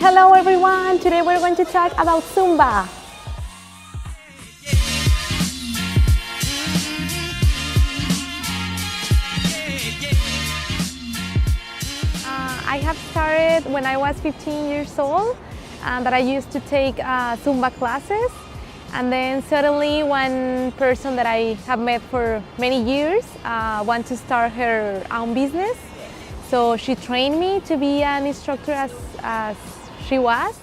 Hello everyone! Today we're going to talk about Zumba. I have started when I was 15 years old, that I used to take Zumba classes, and then suddenly one person that I have met for many years wanted to start her own business. So she trained me to be an instructor as she was.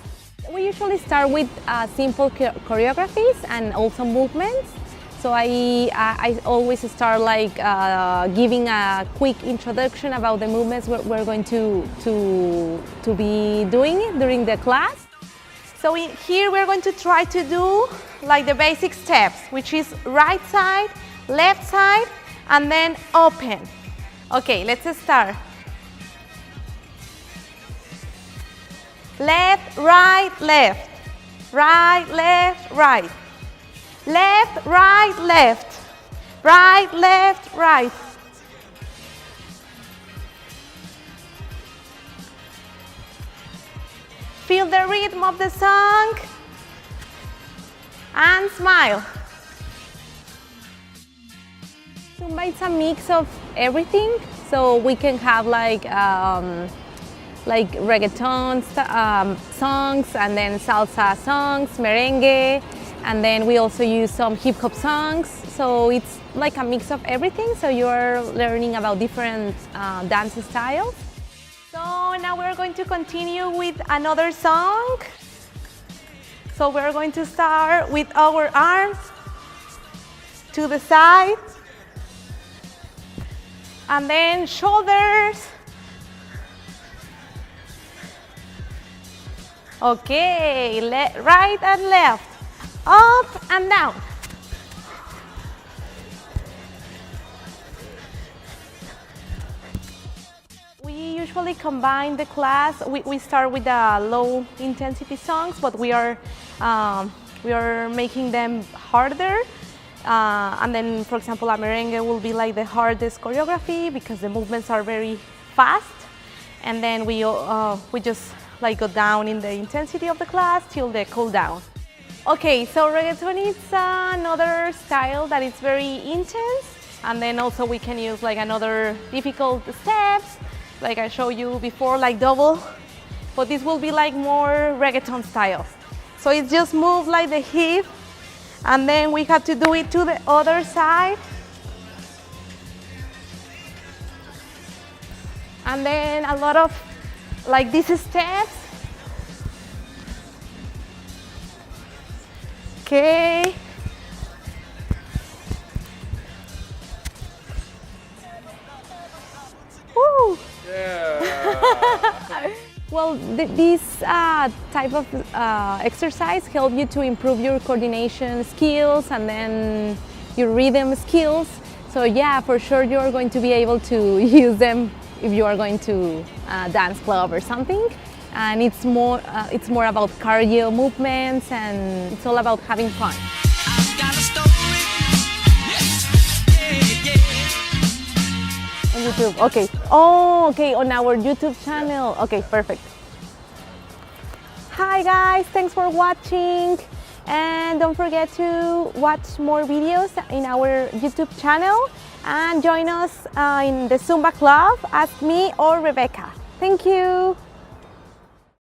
We usually start with simple choreographies and also movements. So I always start like giving a quick introduction about the movements we're going to be doing during the class. So here we're going to try to do like the basic steps, which is right side, left side, and then open. Okay, let's start. Left, right, left. Right, left, right. Left, right, left. Right, left, right. Feel the rhythm of the song and smile. Zumba is a mix of everything, so we can have like reggaeton songs, and then salsa songs, merengue, and then we also use some hip-hop songs. So it's like a mix of everything, so you're learning about different dance styles. So now we're going to continue with another song. So we're going to start with our arms to the side, and then shoulders. Okay, right and left, up and down. We usually combine the class. We start with the low intensity songs, but we are making them harder. And then, for example, a merengue will be like the hardest choreography because the movements are very fast. And then we just like go down in the intensity of the class till the cool down. Okay, so reggaeton is another style that is very intense, and then also we can use like another difficult steps, like I showed you before, like double, but this will be like more reggaeton style. So it's just move like the hip, and then we have to do it to the other side. And then a lot of like these steps. Okay. Woo. Yeah. Well, this type of exercise helps you to improve your coordination skills and then your rhythm skills. So yeah, for sure you're going to be able to use them if you are going to a dance club or something. And it's more about cardio movements, and it's all about having fun. On YouTube, okay. Oh, okay, on our YouTube channel. Okay, perfect. Hi guys, thanks for watching. And don't forget to watch more videos in our YouTube channel and join us in the Zumba Club. Ask me or Rebecca. Thank you.